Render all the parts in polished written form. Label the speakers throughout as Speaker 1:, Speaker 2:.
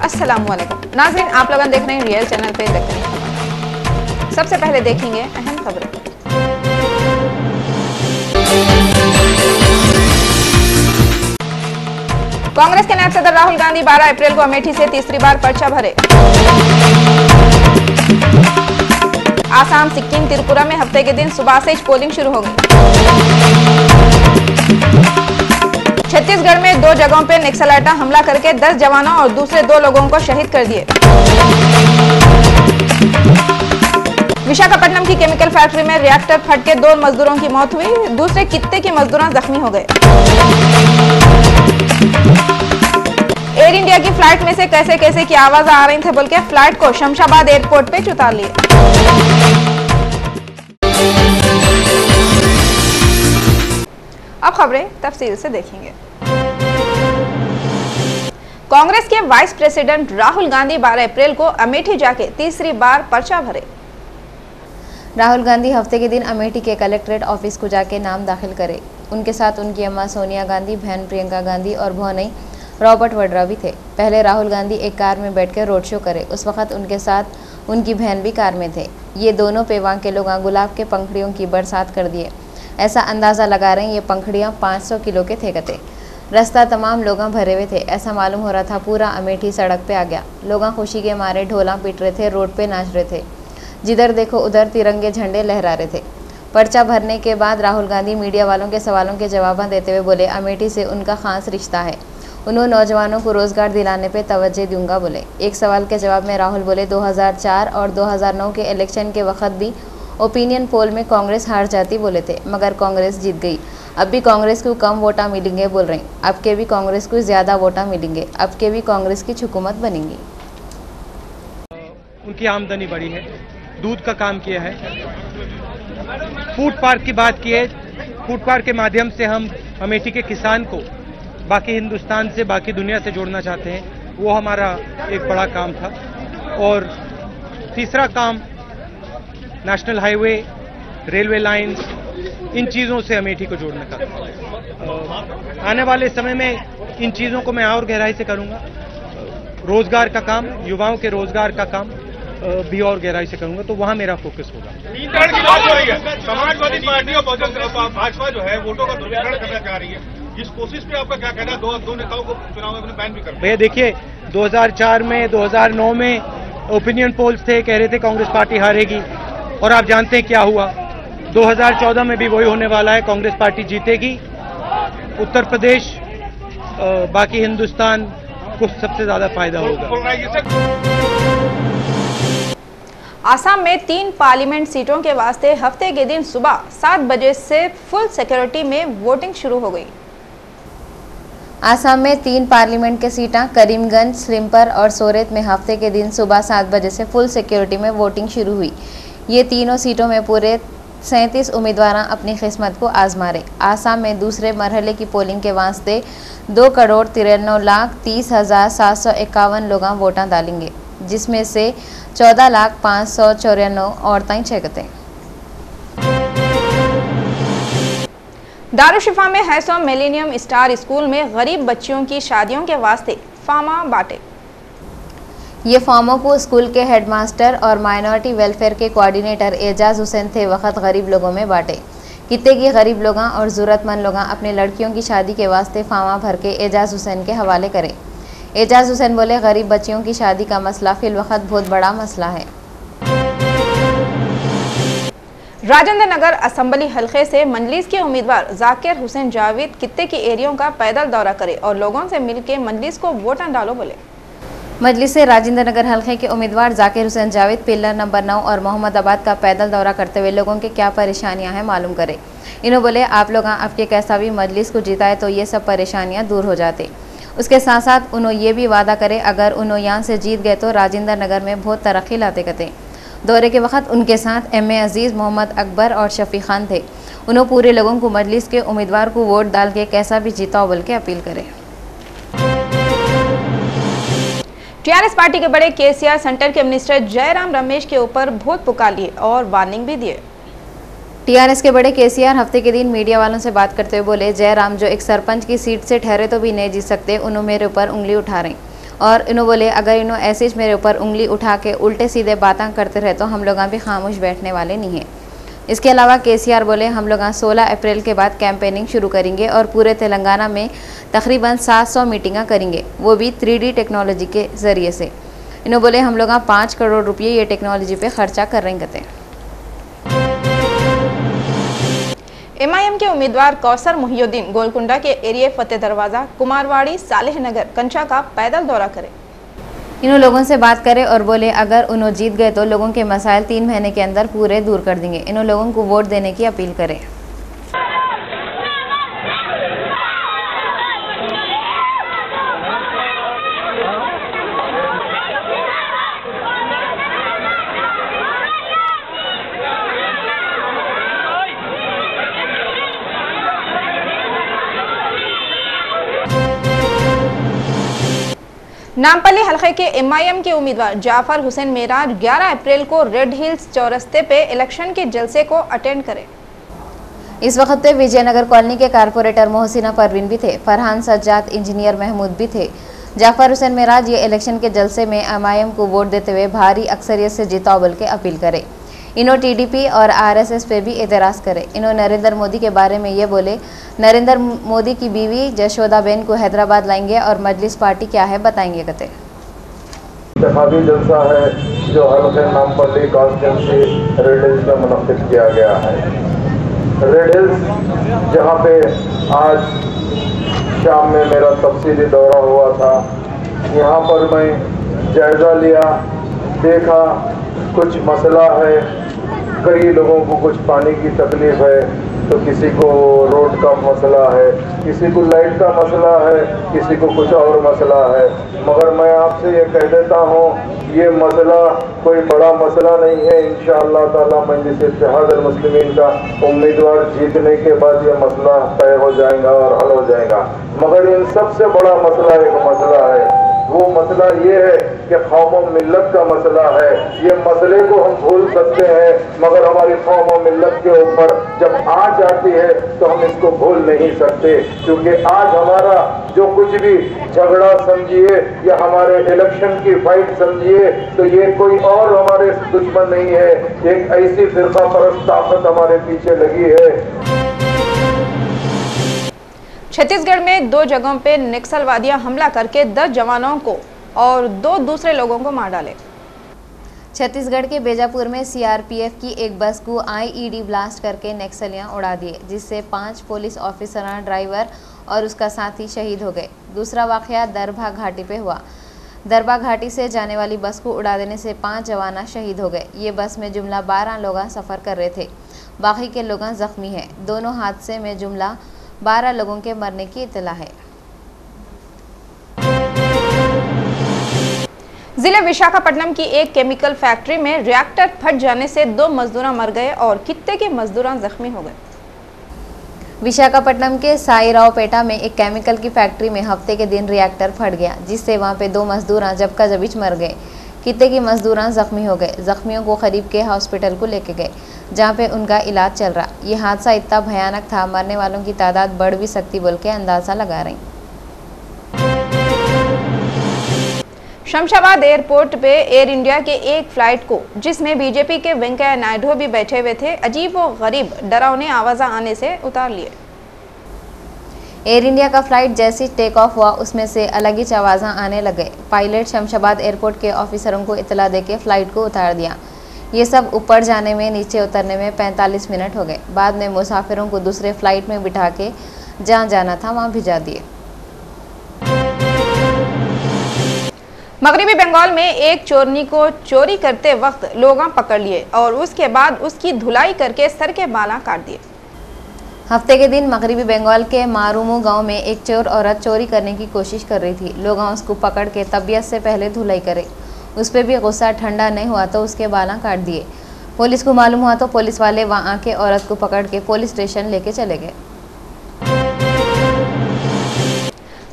Speaker 1: अस्सलामुअलैकुम नाज़रीन, आप लोग देख रहे हैं रियल चैनल पे दक्कनी खबर। सबसे पहले देखेंगे अहम खबरें। कांग्रेस के नायब सदर राहुल गांधी 12 अप्रैल को अमेठी से तीसरी बार पर्चा भरे। आसाम, सिक्किम, त्रिपुरा में हफ्ते के दिन सुबह से पोलिंग शुरू होगी। छत्तीसगढ़ में 2 जगहों पर नक्सलाइट हमला करके 10 जवानों और दूसरे 2 लोगों को शहीद कर दिए। विशाखापट्टनम की केमिकल फैक्ट्री में रिएक्टर फट के 2 मजदूरों की मौत हुई, दूसरे कित्ते के मजदूर जख्मी हो गए। एयर इंडिया की फ्लाइट में से कैसे कैसे की आवाज आ रही थे बोल के फ्लाइट को शमशाबाद एयरपोर्ट पे उतार लिए। अब खबरें तफसील से देखेंगे। कांग्रेस के वाइस प्रेसिडेंट राहुल गांधी 12 अप्रैल को अमेठी जाके तीसरी बार पर्चा भरे।
Speaker 2: राहुल गांधी हफ्ते के दिन अमेठी के कलेक्ट्रेट ऑफिस को जाके नाम दाखिल करे। उनके साथ उनकी अम्मा सोनिया गांधी, बहन प्रियंका गांधी और भौनई रॉबर्ट वड्रा भी थे। पहले राहुल गांधी एक कार में बैठकर रोड शो करे। उस वक्त उनके साथ उनकी बहन भी कार में थे। ये दोनों पेवांग के लोग गुलाब के पंखड़ियों की बरसात कर दिए। ऐसा अंदाज़ा लगा रहे हैं ये पंखड़ियाँ 500 किलो के थे कते। रास्ता तमाम लोग भरे हुए थे। ऐसा मालूम हो रहा था पूरा अमेठी सड़क पे आ गया। लोग खुशी के मारे ढोला पीट रहे थे, रोड पे नाच रहे थे। जिधर देखो उधर तिरंगे झंडे लहरा रहे थे। पर्चा भरने के बाद राहुल गांधी मीडिया वालों के सवालों के जवाब देते हुए बोले, अमेठी से उनका खास रिश्ता है। उन्होंने नौजवानों को रोज़गार दिलाने पे तवज्जो दूंगा बोले। एक सवाल के जवाब में राहुल बोले, 2004 और 2009 के इलेक्शन के वक्त भी ओपिनियन पोल में कांग्रेस हार जाती बोले थे, मगर कांग्रेस जीत गई। अब भी कांग्रेस को कम वोटा मिलेंगे बोल रहे हैं। अब के भी कांग्रेस को ज़्यादा वोटा मिलेंगे। अब के भी कांग्रेस की हुकूमत बनेगी।
Speaker 3: उनकी आमदनी बढ़ी है, दूध का काम किया है, फूड पार्क की बात की है। फूड पार्क के माध्यम से हम अमेठी के किसान को बाकी हिंदुस्तान से, बाकी दुनिया से जोड़ना चाहते हैं। वो हमारा एक बड़ा काम था। और तीसरा काम नेशनल हाईवे, रेलवे लाइंस, इन चीज़ों से अमेठी को जोड़ने का। आने वाले समय में इन चीज़ों को मैं और गहराई से करूँगा। रोजगार का काम, युवाओं के रोजगार का काम भी और गहराई से करूंगा, तो वहां मेरा फोकस होगा।
Speaker 4: की बात हो रही है, समाजवादी पार्टी और भाजपा जो है वोटों का ध्रुवीकरण करना चाह रही है। इस कोशिश पे आपका क्या कहना है? दो नेताओं को चुनाव में बैन भी कर।
Speaker 3: भैया देखिए, 2004 में, 2009 में ओपिनियन पोल्स थे, कह रहे थे कांग्रेस पार्टी हारेगी, और आप जानते हैं क्या हुआ। 2014 में भी वही होने वाला है, कांग्रेस पार्टी जीतेगी। उत्तर प्रदेश, बाकी हिंदुस्तान को सबसे ज्यादा फायदा होगा।
Speaker 1: आसाम में 3 पार्लियामेंट सीटों के वास्ते हफ्ते के दिन सुबह 7 बजे से फुल सिक्योरिटी में वोटिंग शुरू हो गई।
Speaker 2: आसाम में 3 पार्लियामेंट के सीटें करीमगंज, स्लिम्पर और सोरेत में हफ्ते के दिन सुबह 7 बजे से फुल सिक्योरिटी में वोटिंग शुरू हुई। ये तीनों सीटों में पूरे 37 उम्मीदवार अपनी किस्मत को आजमा रहे। आसाम में दूसरे मरहले की पोलिंग के वास्ते 2,93,30,751 लोग वोटा डालेंगे, जिसमें से 14,594 औरतें छेकते।
Speaker 1: दारुशिफा में हैसो मिलेनियम स्टार स्कूल में गरीब बच्चियों की शादियों के वास्ते फार्मा बांटे।
Speaker 2: ये फॉर्मों को स्कूल के हेडमास्टर और माइनॉरिटी वेलफेयर के कोऑर्डिनेटर एजाज हुसैन थे वक्त गरीब लोगों में बांटे। कितने की गरीब लोग और ज़रूरतमंद लोग अपने लड़कियों की शादी के वास्ते फार्मा भर के एजाज हुसैन के हवाले करें। एजाज हुसैन बोले, गरीब बच्चियों की शादी का मसला फिल वक्त बहुत बड़ा मसला है।
Speaker 1: राजेंद्र नगर असेंबली हलके से मंजलिस के उम्मीदवार जाकिर हुसैन जावेद कित्ते के एरियों का पैदल दौरा करे और लोगों से मिलकर मंजलिस को वोट डालो बोले।
Speaker 2: मजलिस से राजेंद्र नगर हल्के के उम्मीदवार जाकिर हुसैन जावेद पिलर नंबर 9 और मोहम्मदाबाद का पैदल दौरा करते हुए लोगों के क्या परेशानियां हैं मालूम करे। इन्होंने बोले, आप लोग आपके कैसा भी मजलिस को जिताए तो ये सब परेशानियां दूर हो जाते। उसके साथ साथ उन्होंने ये भी वादा करे, अगर उन्होंने यहाँ से जीत गए तो राजेंद्र नगर में बहुत तरक्की लाते करते। दौरे के वक्त उनके साथ एम ए अजीज़, मोहम्मद अकबर और शफी खान थे। उन्होंने पूरे लोगों को मजलिस के उम्मीदवार को वोट डाल के कैसा भी जीताओ बोल के अपील करे।
Speaker 1: टीआरएस पार्टी के बड़े केसीआर सेंटर के मिनिस्टर जयराम रमेश के ऊपर भूत पुकार लिए और वार्निंग भी दिए।
Speaker 2: टीआरएस के बड़े केसीआर हफ्ते के दिन मीडिया वालों से बात करते हुए बोले, जयराम जो एक सरपंच की सीट से ठहरे तो भी नहीं जीत सकते, उन्होंने मेरे ऊपर उंगली उठा रहे। और इन्हों बोले अगर इन्हों ऐसे ही मेरे ऊपर उंगली उठा के उल्टे सीधे बातें करते रहे तो हम लोग भी खामोश बैठने वाले नहीं हैं। इसके अलावा केसीआर बोले हम लोग 16 अप्रैल के बाद कैंपेनिंग शुरू करेंगे और पूरे तेलंगाना में तकरीबन 700 मीटिंगा करेंगे, वो भी 3D टेक्नोलॉजी के ज़रिए से। इन्हों बोले हम लोग 5 करोड़ रुपये ये टेक्नोलॉजी पे खर्चा कर रहे हैं।
Speaker 1: एमआईएम के उम्मीदवार कौसर मुहियुद्दीन गोलकुंडा के एरिया फतेह दरवाजा, कुमारवाड़ी, सालेह नगर, कंचा का पैदल दौरा करें।
Speaker 2: इन्हों लोगों से बात करें और बोले अगर उन्होंने जीत गए तो लोगों के मसाइल 3 महीने के अंदर पूरे दूर कर देंगे। इन्हों लोगों को वोट देने की अपील करें।
Speaker 1: नामपल्ली हलके के एमआईएम के उम्मीदवार जाफर हुसैन मेराज 11 अप्रैल को रेड हिल्स चौरस्ते पे इलेक्शन के जलसे को अटेंड करें।
Speaker 2: इस वक्त विजयनगर कॉलोनी के कारपोरेटर मोहसिना परवीन भी थे, फरहान सज्जाद, इंजीनियर महमूद भी थे। जाफर हुसैन मेराज ये इलेक्शन के जलसे में एमआईएम को वोट देते हुए भारी अक्सरियत से जिताओ बोल के अपील करे। इन्हों टीडीपी और आरएसएस पे भी एतराज़ करे। इन्हों नरेंद्र मोदी के बारे में ये बोले नरेंद्र मोदी की बीवी जशोदाबेन को हैदराबाद लाएंगे और मजलिस पार्टी क्या है बताएंगे। कहते
Speaker 5: इंतखाबी जलसा है जो हल्के नामपल्ली कॉन्स्टिट्यूंसी रेड हिल्स में मुनक्किद किया गया है। रेड हिल्स जहाँ पे आज शाम में मेरा तफसीली दौरा हुआ था, यहाँ पर मैं जायज़ा लिया, देखा कुछ मसला है, कई लोगों को कुछ पानी की तकलीफ है, तो किसी को रोड का मसला है, किसी को लाइट का मसला है, किसी को कुछ और मसला है। मगर मैं आपसे ये कह देता हूँ ये मसला कोई बड़ा मसला नहीं है। इंशाअल्लाह ताला मजलिस इत्तेहाद अल मुस्लिमीन का उम्मीदवार जीतने के बाद ये मसला तय हो जाएगा और हल हो जाएगा। मगर इन सबसे बड़ा मसला एक मसला है, वो मसला ये है कि कौम और मिल्लत का मसला है। ये मसले को हम भूल सकते हैं मगर हमारी कौम और मिल्लत के ऊपर जब आँच आती है तो हम इसको भूल नहीं सकते, क्योंकि आज हमारा जो कुछ भी झगड़ा समझिए या हमारे इलेक्शन की फाइट समझिए तो ये कोई और हमारे दुश्मन नहीं है, एक ऐसी फिरका परस्त ताकत हमारे पीछे लगी है।
Speaker 1: छत्तीसगढ़ में 2 जगहों पे नक्सलवादियां हमला करके 10 जवानों को और 2 दूसरे लोगों को मार डाले।
Speaker 2: छत्तीसगढ़ के बेजापुर में सीआरपीएफ की एक बस को आईईडी ब्लास्ट करके नक्सलियां उड़ा दिए, जिससे 5 पुलिस ऑफिसर, ड्राइवर और उसका साथी शहीद हो गए। दूसरा वाकया दरभा घाटी पे हुआ। दरभा घाटी से जाने वाली बस को उड़ा देने से 5 जवान शहीद हो गए। ये बस में जुमला 12 लोग सफ़र कर रहे थे, बाकी के लोग जख्मी हैं। दोनों हादसे में जुमला 12 लोगों के मरने की इत्तला है।
Speaker 1: जिले विशाखापट्टनम की एक केमिकल फैक्ट्री में रिएक्टर फट जाने से 2 मजदूर मर गए और कितने के मजदूर जख्मी हो गए।
Speaker 2: विशाखापट्टनम के साईरावपेटा में एक केमिकल की फैक्ट्री में हफ्ते के दिन रिएक्टर फट गया, जिससे वहां पे 2 मजदूर जब का जबिच मर गए। कितने के मजदूर जख्मी हो गए। जख्मियों को करीब के हॉस्पिटल को लेके गए, जहां पे उनका इलाज चल रहा। ये हादसा इतना भयानक था, मरने वालों की तादाद बढ़ भी सकती बोल के अंदाजा लगा रही।
Speaker 1: शमशाबाद एयरपोर्ट पे एयर इंडिया के एक फ्लाइट को, जिसमें बीजेपी के वेंकैया नायडू भी बैठे हुए थे, अजीब व गरीब डरावने आवाज़ आने से उतार लिए।
Speaker 2: एयर इंडिया का फ्लाइट जैसे टेक ऑफ हुआ उसमें से अलग ही आवाज़ आने लगे। पायलट शमशाबाद एयरपोर्ट के ऑफिसरों को इतला देके फ्लाइट को उतार दिया। ये सब ऊपर जाने में, नीचे उतरने में 45 मिनट हो गए। बाद में मुसाफिरों को दूसरे फ्लाइट में बिठा के जहाँ जाना था वहाँ भिजा दिए।
Speaker 1: मगरबी बंगाल में एक चोरनी को चोरी करते वक्त लोग पकड़ लिए और उसके बाद उसकी धुलाई करके सर के बाल काट दिए।
Speaker 2: हफ्ते के दिन मगरबी बंगाल के मारूमू गांव में एक चोर औरत चोरी करने की कोशिश कर रही थी। लोग उसको पकड़ के तबीयत से पहले धुलाई करे। उस पर भी गुस्सा ठंडा नहीं हुआ तो उसके बाल काट दिए। पुलिस को मालूम हुआ तो पुलिस वाले वहां आके औरत को पकड़ के पुलिस स्टेशन लेके चले गए।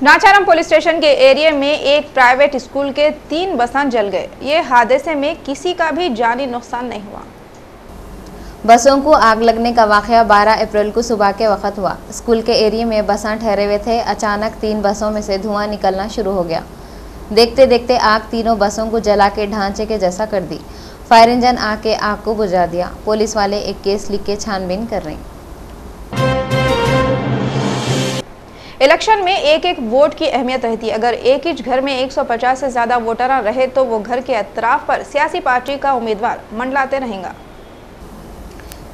Speaker 1: नाचाराम पुलिस स्टेशन के एरिया में एक प्राइवेट स्कूल के 3 बसें जल गए। ये हादसे में किसी का भी जानी नुकसान नहीं हुआ।
Speaker 2: बसों को आग लगने का वाकया 12 अप्रैल को सुबह के वक्त हुआ। स्कूल के एरिया में बसें ठहरे हुए थे। अचानक 3 बसों में से धुआं निकलना शुरू हो गया। देखते देखते आग तीनों बसों को जला के ढांचे के जैसा कर दी। फायर इंजन आके आग को बुझा दिया। पुलिस वाले एक केस लिख के छानबीन कर रहे हैं।
Speaker 1: इलेक्शन में एक एक वोट की अहमियत रहती है। अगर एक ही घर में 150 से ज्यादा वोटर रहे तो वो घर के अतराफ पर सियासी पार्टी का उम्मीदवार मंडलाते रहेगा।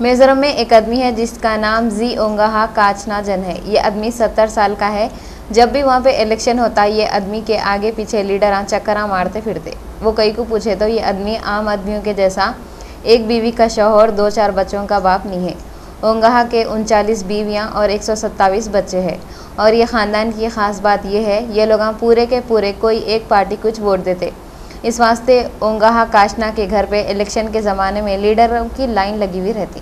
Speaker 2: मिजोरम में एक आदमी है जिसका नाम जी ओंगाहा काचनाजन है। ये आदमी 70 साल का है। जब भी वहाँ पे इलेक्शन होता है ये आदमी के आगे पीछे लीडर चक्करा मारते फिरते। वो कई को पूछे तो ये आदमी आम आदमियों के जैसा एक बीवी का शौहर 2-4 बच्चों का बाप नहीं है। ओंगाहा के 39 बीवियाँ और 127 बच्चे हैं। और ये ख़ानदान की ख़ास बात यह है ये लोग पूरे के पूरे कोई एक पार्टी कुछ वोट देते। इस वास्ते ओंगाहा काशना के घर पे इलेक्शन के ज़माने में लीडरों की लाइन लगी हुई रहती।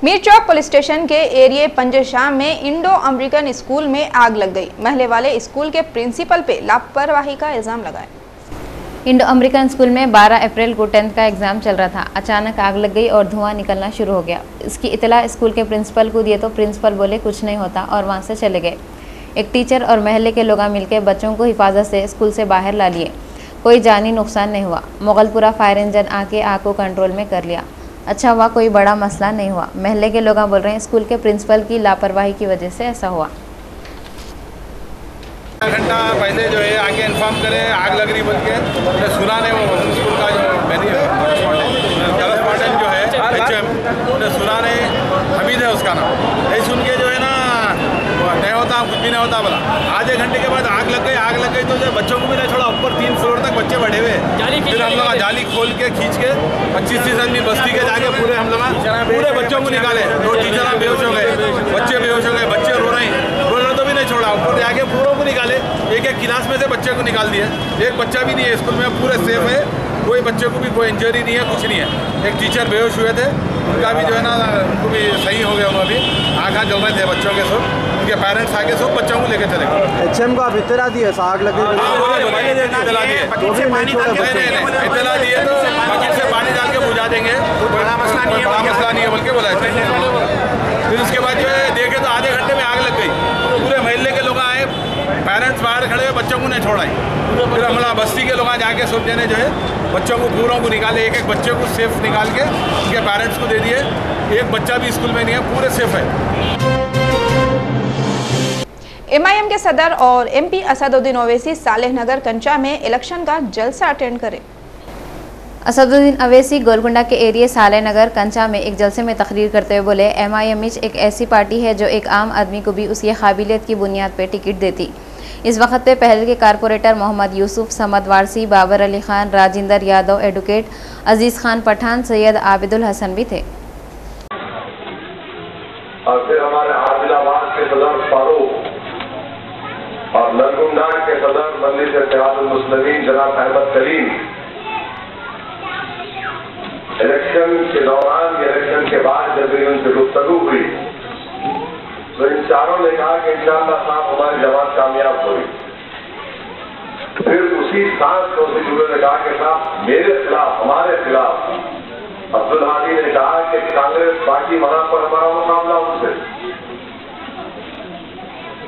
Speaker 1: मीर चौक पुलिस स्टेशन के एरिया पंजशाम में इंडो अमेरिकन स्कूल में आग लग गई। महले वाले स्कूल के प्रिंसिपल पे लापरवाही का इल्जाम लगाया।
Speaker 2: इंडो अमेरिकन स्कूल में 12 अप्रैल को 10th का एग्ज़ाम चल रहा था। अचानक आग लग गई और धुआं निकलना शुरू हो गया। इसकी इतला स्कूल के प्रिंसिपल को दिए तो प्रिंसिपल बोले कुछ नहीं होता और वहां से चले गए। एक टीचर और महल्ले के लोग मिलकर बच्चों को हिफाजत से स्कूल से बाहर ला लिए। कोई जानी नुकसान नहीं हुआ। मुगलपुरा फायर इंजन आके आग को कंट्रोल में कर लिया। अच्छा हुआ कोई बड़ा मसला नहीं हुआ। महल्ले के लोग बोल रहे हैं स्कूल के प्रिंसिपल की लापरवाही की वजह से ऐसा हुआ।
Speaker 6: घंटा पहले जो है आके इन्फॉर्म करे आग लग रही बोल के सुना नहीं। वो स्कूल का जो करस्पॉन्डेंट जो है HM उन्हें सुना नहीं। हमीद है उसका नाम। यही सुन के जो है ना नहीं होता कुछ भी नहीं होता बोला। आधे घंटे के बाद आग लग गई तो जो बच्चों को भी नहीं छोड़ा। ऊपर 3 फ्लोर तक बच्चे बढ़े हुए। फिर हम लोग जाली खोल के खींच के 25-30 आदमी बस्ती के जाके पूरे हम लोग पूरे बच्चों को निकाले। 2 टीचर बेहोश हो गए, बच्चे बेहोश हो गए, बच्चे रो रहे तो भी नहीं छोड़ा। ऊपर जाके पूरों को निकाले। एक क्लास में से बच्चे को निकाल दिए। एक बच्चा भी नहीं है स्कूल में, पूरे सेफ है। कोई बच्चे को भी कोई इंजरी नहीं है, कुछ नहीं है। एक टीचर बेहोश हुए थे उनका भी जो है ना उनको भी सही हो गया। उन्होंने भी आँखें जल रहे थे बच्चों के सब। उनके पेरेंट्स आके सब बच्चों को लेकर चले गए।
Speaker 7: HM को आप इतला दिए आग लगी?
Speaker 6: इतला दिए तो बकेट से पानी डाल के बुझा देंगे। बड़ा मसला नहीं है बोल के बोला। फिर उसके बाद जो है देखे तो आधे घंटे में आग लग गई। पूरे महल्ले के लोग आए, पेरेंट्स बाहर खड़े हुए, बच्चों को नहीं छोड़ाए। फिर हमारा बस्ती के लोग जाके सब जने जो है बच्चों को पूरों को निकाले। एक बच्चे को सेफ निकाल के उनके पेरेंट्स को दे दिए। एक बच्चा भी स्कूल में नहीं है, पूरे सेफ है।
Speaker 1: MIM के सदर और MP असदुद्दीन ओवैसी सालेह नगर कंचा में इलेक्शन का जलसा अटेंड करे।
Speaker 2: असदुद्दीन ओवैसी गोलकुंडा के एरिया सालेह नगर कंचा में एक जलसे में तकरीर करते हुए बोले MIM एक ऐसी पार्टी है जो एक आम आदमी को भी उसकी काबिलियत की बुनियाद पर टिकट देती। इस वक्त पे पहले के कारपोरेटर मोहम्मद यूसुफ, समद वारसी, बाबर अली खान, राजिंदर यादव, एडवोकेट अजीज खान पठान, सैयद आबिदुल हसन भी थे।
Speaker 5: और फिर हमारे आदिलाबाद के सदर फारूक और नरगुंडा के सदर मजलिस इत्तेहादुल मुस्लिमीन जनाब अहमद करीम इलेक्शन के दौरान इलेक्शन के बाद जब उनसे गुफ्तगू हुई तो इन चारों ने कहा कि इंशाअल्लाह साहब हमारी जमात कामयाब हुई। फिर उसी सांस को से जुड़े ने कहा कि साहब मेरे खिलाफ हमारे खिलाफ अब्दुल हादी ने कहा कि कांग्रेस पार्टी वहां पर हमारा मुकाबला उनसे।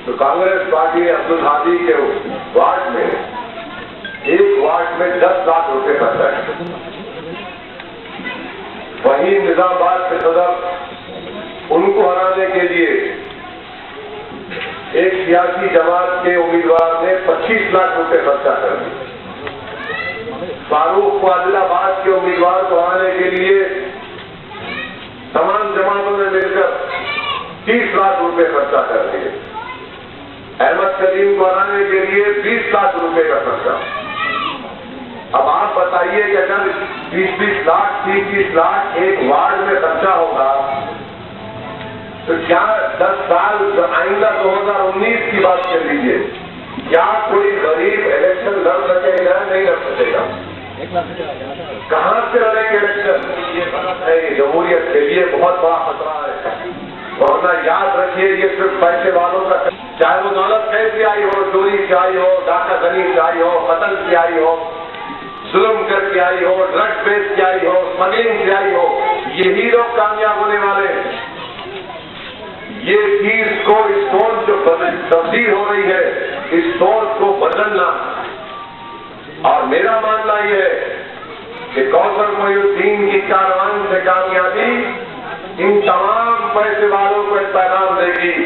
Speaker 5: तो कांग्रेस पार्टी ने अब्दुल हादी के वार्ड में एक वार्ड में 10 लाख रुपए खर्चा है। वहीं निजामाबाद के सदर उनको हराने के लिए एक सियासी जमात के उम्मीदवार ने 25 लाख रुपए खर्चा कर दिए। फारूक को आदिलाबाद के उम्मीदवार को हराने के लिए तमाम जमातों ने मिलकर 30 लाख रुपए खर्चा कर दिए। अहमद करीम को हराने के लिए 20 लाख रुपए का खर्चा। अब आप बताइए कि अगर 20-20 लाख 30-30 लाख एक वार्ड में खर्चा होगा तो क्या 10 साल आइंदा 2019 की बात कर लीजिए, क्या कोई गरीब इलेक्शन लड़ सकेगा? नहीं लड़ सकेगा। कहां से लड़ेंगे इलेक्शन? ये जमहूरियत के लिए बहुत बड़ा खतरा है। वरना याद रखिए ये सिर्फ पैसे वालों का, चाहे वो दौलत कैसी आई हो, चोरी से आई हो, डाका गनी से आई हो, कत्ल से आई हो, जुल्म करके आई हो, ड्रग बेच के आई हो, स्मगलिंग से आई हो, यही लोग कामयाब होने वाले हैं। ये चीज को, इस सोच जो तब्दील हो रही है, इस सोच को बदलना। और मेरा मानना यह है कि कौसर मोइनुद्दीन की कारवान से कामयाबी इन तमाम पैसे वालों को एक पैगाम देगी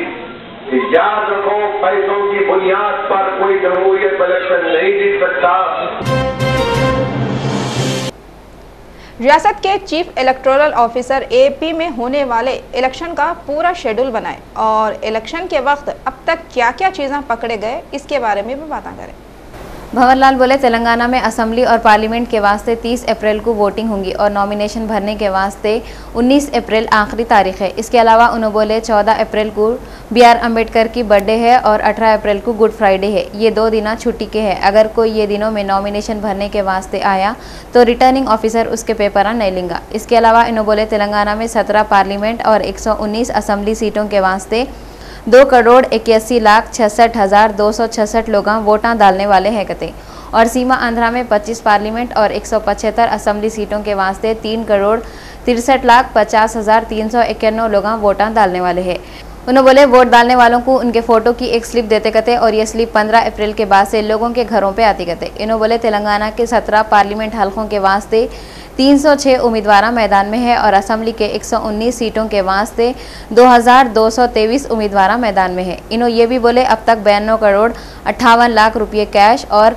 Speaker 5: कि याद रखो, पैसों की बुनियाद पर कोई जमहूरियत इलेक्शन नहीं जीत सकता।
Speaker 1: रियासत के चीफ इलेक्टोरल ऑफिसर एपी में होने वाले इलेक्शन का पूरा शेड्यूल बनाए और इलेक्शन के वक्त अब तक क्या क्या चीज़ें पकड़े गए, इसके बारे में भी बातें करें।
Speaker 2: भंवरलाल बोले, तेलंगाना में असेंबली और पार्लियामेंट के वास्ते 30 अप्रैल को वोटिंग होंगी और नॉमिनेशन भरने के वास्ते 19 अप्रैल आखिरी तारीख है। इसके अलावा उन्होंने बोले 14 अप्रैल को BR अम्बेडकर की बर्थडे है और 18 अप्रैल को गुड फ्राइडे है। ये 2 दिन छुट्टी के हैं। अगर कोई ये दिनों में नॉमिनेशन भरने के वास्ते आया तो रिटर्निंग ऑफिसर उसके पेपर नहीं लेंगे। इसके अलावा इन्होंने बोले तेलंगाना में 17 पार्लियामेंट और 119 असेंबली सीटों के वास्ते 2,81,66,266 लोग वोटा डालने वाले हैं कते और सीमा आंध्रा में 25 पार्लियामेंट और 175 असेंबली सीटों के वास्ते 3,63,50,391 लोग वोटा डालने वाले हैं। उन्होंने बोले वोट डालने वालों को उनके फोटो की एक स्लिप देते कते और ये स्लिप 15 अप्रैल के बाद से लोगों के घरों पे आती कते। इन्होंने बोले तेलंगाना के 17 पार्लियामेंट हलकों के वास्ते 306 उम्मीदवार मैदान में है और असेंबली के 119 सीटों के वास्ते 2,223 उम्मीदवार मैदान में है। इन्होंने ये भी बोले अब तक 92,58,00,000 रुपये कैश और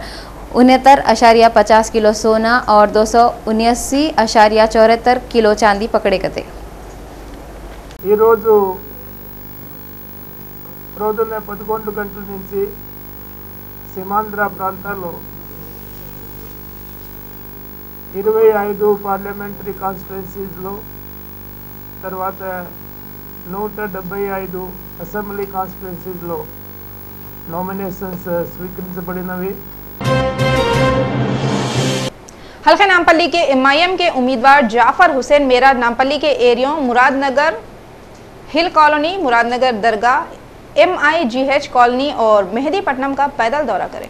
Speaker 2: 69.50 किलो सोना और 279.74 किलो चांदी पकड़े कते।
Speaker 8: రోజునే 11 గంటల నుంచి సీమాంధ్ర ప్రాంతాల్లో 25 పార్లమెంటరీ కాన్స్టిట్యుయెన్సీస్లో తర్వాత 175 అసెంబ్లీ కాన్స్టిట్యుయెన్సీస్లో नॉमिनेशंस स्वीकరించబడినవి।
Speaker 1: हल्का नामपल्ली के MIM के उम्मीदवार जाफर हुसैन मेरा नामपल्ली के एरियो मुरादनगर हिल कॉलोनी, मुरादनगर दरगाह, MIGH कॉलोनी और मेहदीपट्टनम का पैदल दौरा करें।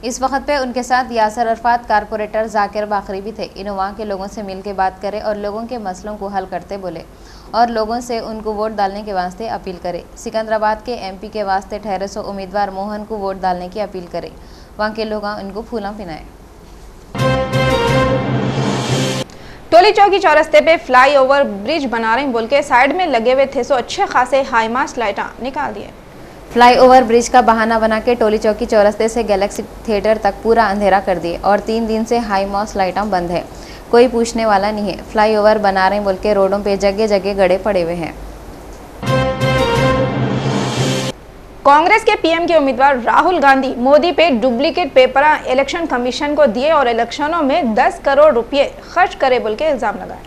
Speaker 2: इस वक्त पे उनके साथ यासर अरफात, कारपोरेटर जाकिर बाखरी भी थे। इन्होंने वहाँ के लोगों से मिल के बात करे और लोगों के मसलों को हल करते बोले और लोगों से उनको वोट डालने के वास्ते अपील करे। सिकंदराबाद के MP के वास्ते ठहरे सो उम्मीदवार मोहन को वोट डालने की अपील करे। वहाँ के लोग उनको फूला पिनाए।
Speaker 1: टोली चौकी चौरस्ते पे फ्लाईओवर ब्रिज बना रहे बोल के साइड में लगे हुए थे सो अच्छे खासे हाई मास्ट लाइटा निकाल दिए।
Speaker 2: फ्लाईओवर ब्रिज का बहाना बना के टोली चौकी चौरस्ते से गैलेक्सी थिएटर तक पूरा अंधेरा कर दिए और 3 दिन से हाई मास्ट लाइटा बंद है। कोई पूछने वाला नहीं है। फ्लाईओवर बना रहे बोल के रोडों पे जगह जगह गड़े पड़े हुए हैं।
Speaker 1: कांग्रेस के PM के उम्मीदवार राहुल गांधी मोदी पे डुप्लीकेट पेपर इलेक्शन कमीशन को दिए और इलेक्शनों में 10 करोड़ रुपए खर्च करे बोल के इल्जाम लगाए।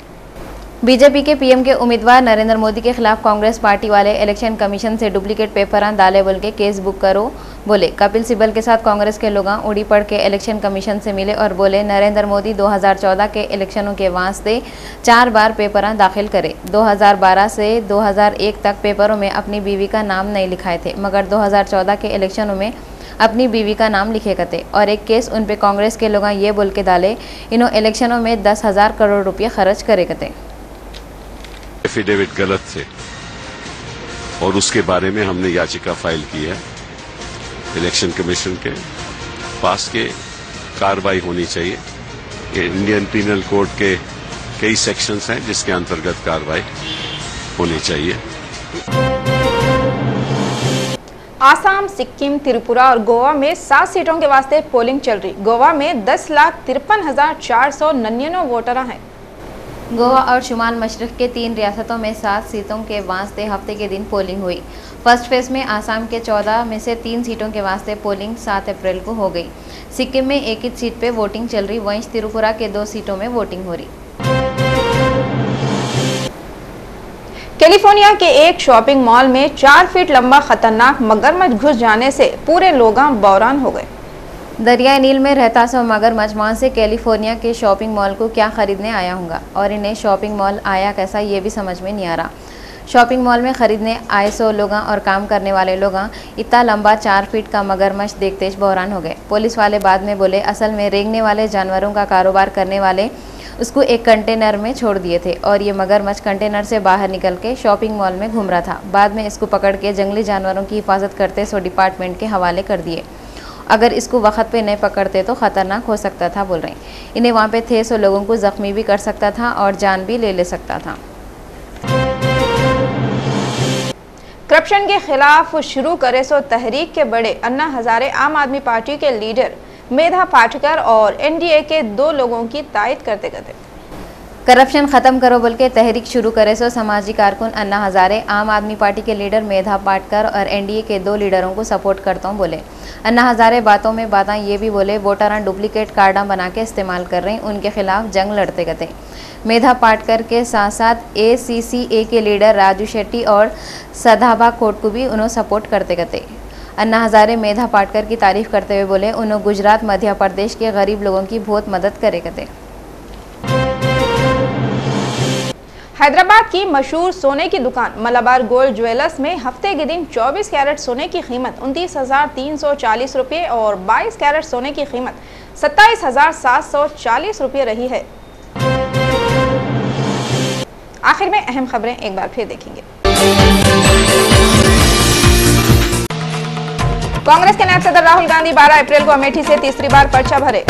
Speaker 2: बीजेपी के PM के उम्मीदवार नरेंद्र मोदी के खिलाफ कांग्रेस पार्टी वाले इलेक्शन कमीशन से डुप्लीकेट पेपर डाले बोल के केस बुक करो बोले। कपिल सिब्बल के साथ कांग्रेस के लोग उड़ी पड़ के इलेक्शन कमीशन से मिले और बोले नरेंद्र मोदी 2014 के इलेक्शनों के वास्ते 4 बार पेपर दाखिल करे। 2012 से 2001 तक पेपरों में अपनी बीवी का नाम नहीं लिखाए थे मगर 2014 के इलेक्शनों में अपनी बीवी का नाम लिखे करते और एक केस उन पे कांग्रेस के लोग ये बोल के डाले इन्हों इलेक्शनों में 10,000 करोड़ रुपये खर्च करे करते।
Speaker 9: एफिडेविट गलत थे और उसके बारे में हमने याचिका फाइल की है। इलेक्शन कमीशन के पास के कार्रवाई होनी चाहिए। ये इंडियन पीनल कोड के कई सेक्शंस हैं जिसके अंतर्गत कार्रवाई होनी चाहिए।
Speaker 1: आसाम, सिक्किम, त्रिपुरा और गोवा में 7 सीटों के वास्ते पोलिंग चल रही। गोवा में 10,53,499 वोटर हैं।
Speaker 2: गोवा और शुमाल मशरक के 3 रियासतों में 7 सीटों के वास्ते हफ्ते के दिन पोलिंग हुई। फर्स्ट फेज में आसाम के 14 में से 3 सीटों के वास्ते पोलिंग 7 अप्रैल को हो गई। सिक्किम में 1 ही सीट पे वोटिंग चल रही। वहीं त्रिपुरा के 2 सीटों में वोटिंग हो रही।
Speaker 1: कैलिफोर्निया के एक शॉपिंग मॉल में 4 फीट लंबा खतरनाक मगरमच्छ घुस जाने से पूरे लोग बौरान हो गए।
Speaker 2: दरियाई नील में रहता सो मगरमच्छ वहाँ से कैलिफोर्निया के शॉपिंग मॉल को क्या खरीदने आया होगा और इन्हें शॉपिंग मॉल आया कैसा ये भी समझ में नहीं आ रहा। शॉपिंग मॉल में खरीदने आए सो लोग और काम करने वाले लोग इतना लंबा 4 फीट का मगरमच्छ देखते बहरान हो गए। पुलिस वाले बाद में बोले असल में रेंगने वाले जानवरों का कारोबार करने वाले उसको एक कंटेनर में छोड़ दिए थे और ये मगरमच्छ कंटेनर से बाहर निकल के शॉपिंग मॉल में घूम रहा था। बाद में इसको पकड़ के जंगली जानवरों की हिफाजत करते सो डिपार्टमेंट के हवाले कर दिए। अगर इसको वक्त पे नहीं पकड़ते तो ख़तरनाक हो सकता था बोल रहे हैं। इन्हें वहाँ पे थे सो लोगों को ज़ख्मी भी कर सकता था और जान भी ले सकता था।
Speaker 1: करप्शन के खिलाफ शुरू करे सो तहरीक के बड़े अन्ना हजारे आम आदमी पार्टी के लीडर मेधा पाटकर और एनडीए के 2 लोगों की तायद करते करते
Speaker 2: करप्शन ख़त्म करो बोल के तहरीक शुरू करे सो समाजी कारकुन अन्ना हजारे आम आदमी पार्टी के लीडर मेधा पाटकर और एनडीए के 2 लीडरों को सपोर्ट करता हूँ बोले। अन्ना हजारे बातों में बातें ये भी बोले वोटरां डुप्लीकेट कार्डा बना के इस्तेमाल कर रहे हैं, उनके खिलाफ जंग लड़ते गए। मेधा पाटकर के साथ साथ ACCA के लीडर राजू शेट्टी और सदाभा कोट को भी उन्होंने सपोर्ट करते गए। अन्ना हजारे मेधा पाटकर की तारीफ करते हुए बोले उन्होंने गुजरात मध्य प्रदेश के गरीब लोगों की बहुत मदद करे गए।
Speaker 1: हैदराबाद की मशहूर सोने की दुकान मलाबार गोल्ड ज्वेलर्स में हफ्ते के दिन 24 कैरेट सोने की कीमत 29,340 रुपये और 22 कैरेट सोने की कीमत 27,740 रुपये रही है। आखिर में अहम खबरें एक बार फिर देखेंगे। कांग्रेस के नायब सदर राहुल गांधी 12 अप्रैल को अमेठी से तीसरी बार पर्चा भरे।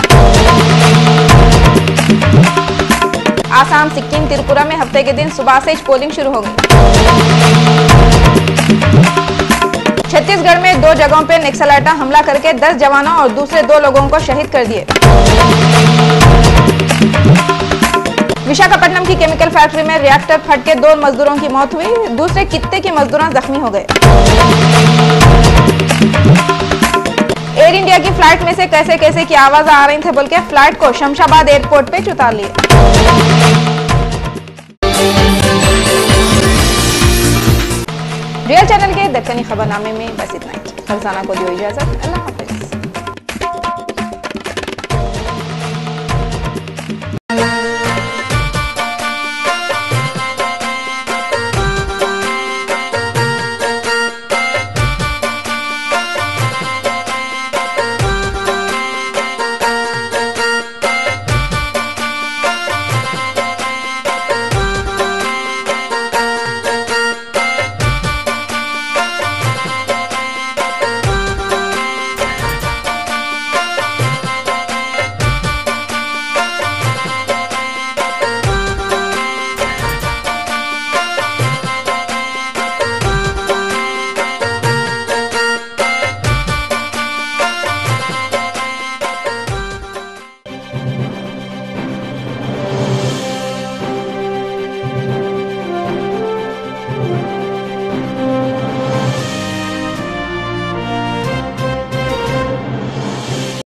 Speaker 1: आसाम, सिक्किम, त्रिपुरा में हफ्ते के दिन सुबह से पोलिंग शुरू हो गई। छत्तीसगढ़ में 2 जगहों पर नक्सलाइटा हमला करके 10 जवानों और दूसरे 2 लोगों को शहीद कर दिए। विशाखापट्टनम की केमिकल फैक्ट्री में रिएक्टर फट के 2 मजदूरों की मौत हुई, दूसरे कित्ते के मजदूर जख्मी हो गए। एयर इंडिया की फ्लाइट में से कैसे कैसे की आवाज आ रही थे बोल के फ्लाइट को शमशाबाद एयरपोर्ट पे उतार लिए। रियल चैनल के दक्कनी खबरनामे में बस इतना ही। फरजाना को दियो इजाजत। अल्लाह।